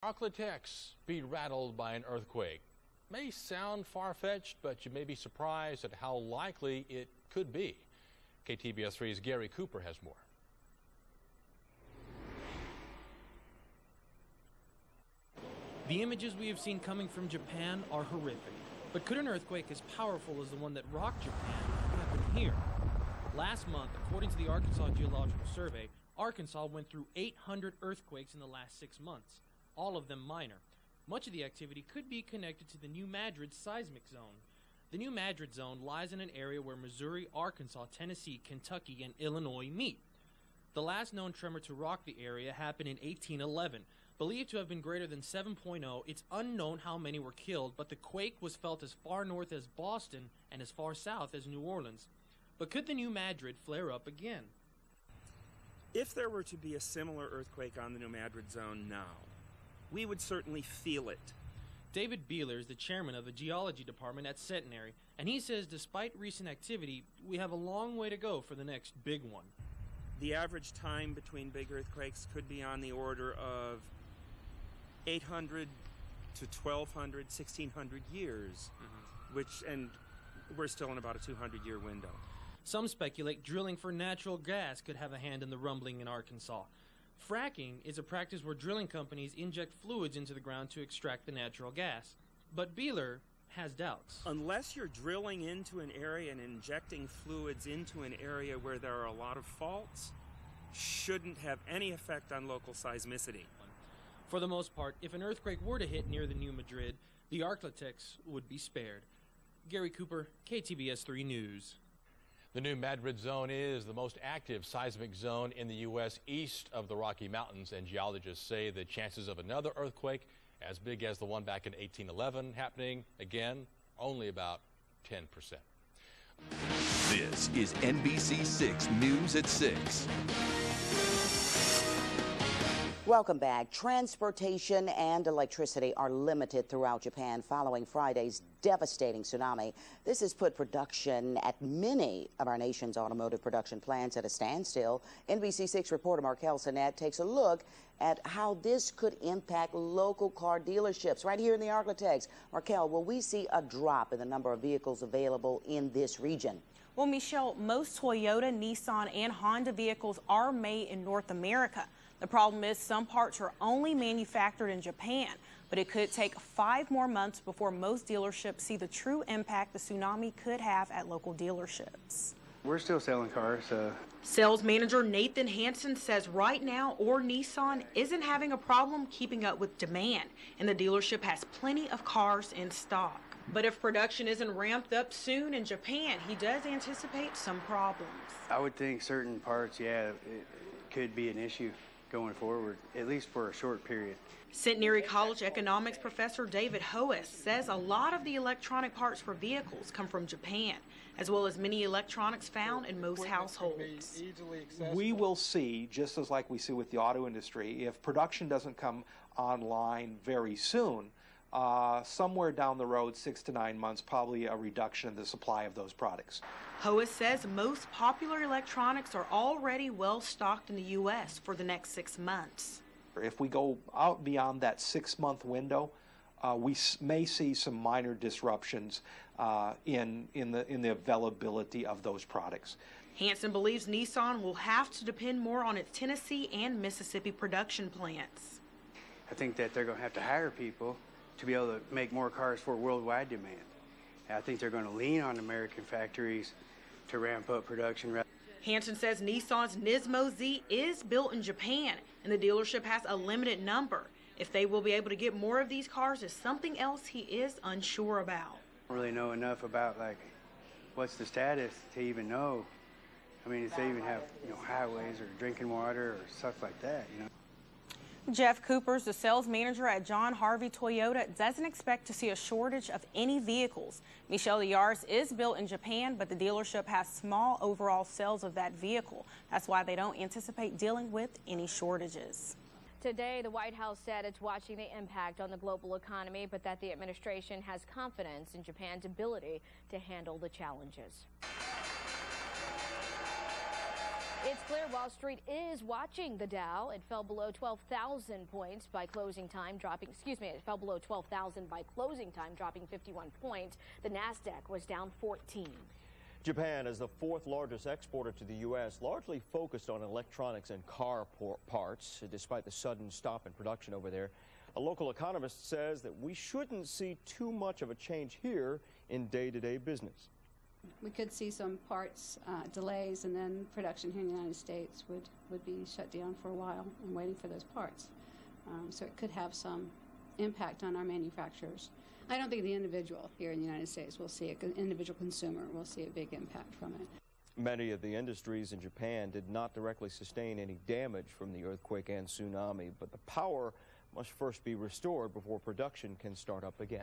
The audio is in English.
Ark-La-Tex be rattled by an earthquake. May sound far-fetched, but you may be surprised at how likely it could be. KTBS 3's Gary Cooper has more. The images we have seen coming from Japan are horrific. But could an earthquake as powerful as the one that rocked Japan happen here? Last month, according to the Arkansas Geological Survey, Arkansas went through 800 earthquakes in the last 6 months, all of them minor. Much of the activity could be connected to the New Madrid seismic zone. The New Madrid zone lies in an area where Missouri, Arkansas, Tennessee, Kentucky, and Illinois meet. The last known tremor to rock the area happened in 1811. Believed to have been greater than 7.0, it's unknown how many were killed, but the quake was felt as far north as Boston and as far south as New Orleans. But could the New Madrid flare up again? If there were to be a similar earthquake on the New Madrid zone now, we would certainly feel it. David Beeler is the chairman of the geology department at Centenary, and he says despite recent activity, we have a long way to go for the next big one. The average time between big earthquakes could be on the order of 800 to 1,200, 1,600 years, and we're still in about a 200-year window. Some speculate drilling for natural gas could have a hand in the rumbling in Arkansas. Fracking is a practice where drilling companies inject fluids into the ground to extract the natural gas. But Beeler has doubts. Unless you're drilling into an area and injecting fluids into an area where there are a lot of faults, shouldn't have any effect on local seismicity. For the most part, if an earthquake were to hit near the New Madrid, the Ark-La-Tex would be spared. Gary Cooper, KTBS 3 News. The New Madrid zone is the most active seismic zone in the U.S. east of the Rocky Mountains, and geologists say the chances of another earthquake as big as the one back in 1811 happening again, only about 10%. This is NBC 6 News at 6. Welcome back. Transportation and electricity are limited throughout Japan following Friday's devastating tsunami. This has put production at many of our nation's automotive production plants at a standstill. NBC6 reporter Markel Sinnett takes a look at how this could impact local car dealerships right here in the Ark-La-Tex. Markel, will we see a drop in the number of vehicles available in this region? Well, Michelle, most Toyota, Nissan, and Honda vehicles are made in North America. The problem is some parts are only manufactured in Japan, but it could take 5 more months before most dealerships see the true impact the tsunami could have at local dealerships. We're still selling cars. Sales manager Nathan Hansen says right now, Nissan isn't having a problem keeping up with demand, and the dealership has plenty of cars in stock. But if production isn't ramped up soon in Japan, he does anticipate some problems. I would think certain parts, it could be an issue going forward, at least for a short period. Centenary College economics professor David Hoes says a lot of the electronic parts for vehicles come from Japan, as well as many electronics found in most households. We will see, just as like we see with the auto industry, if production doesn't come online very soon, somewhere down the road, 6 to 9 months, probably a reduction in the supply of those products. Hoes says most popular electronics are already well stocked in the U.S. for the next 6 months. If we go out beyond that 6-month window, we may see some minor disruptions in the availability of those products. Hansen believes Nissan will have to depend more on its Tennessee and Mississippi production plants. I think that they're going to have to hire people to be able to make more cars for worldwide demand. I think they're going to lean on American factories to ramp up production. Hansen says Nissan's Nismo Z is built in Japan, and the dealership has a limited number. If they will be able to get more of these cars is something else he is unsure about. I don't really know enough about what's the status to even know. I mean, if they even have highways or drinking water or stuff like that, Jeff Coopers, the sales manager at John Harvey Toyota, doesn't expect to see a shortage of any vehicles. Michelle, the Yaris is built in Japan, but the dealership has small overall sales of that vehicle. That's why they don't anticipate dealing with any shortages. Today, the White House said it's watching the impact on the global economy, but that the administration has confidence in Japan's ability to handle the challenges. It's clear Wall Street is watching the Dow. It fell below 12,000 points by closing time, it fell below 12,000 by closing time, dropping 51 points. The Nasdaq was down 14. Japan is the fourth largest exporter to the U.S., largely focused on electronics and car parts. Despite the sudden stop in production over there, a local economist says that we shouldn't see too much of a change here in day-to-day business. We could see some parts delays, and then production here in the United States would be shut down for a while and waiting for those parts. So it could have some impact on our manufacturers. I don't think the individual here in the United States will see it. The individual consumer will see a big impact from it. Many of the industries in Japan did not directly sustain any damage from the earthquake and tsunami, but the power must first be restored before production can start up again.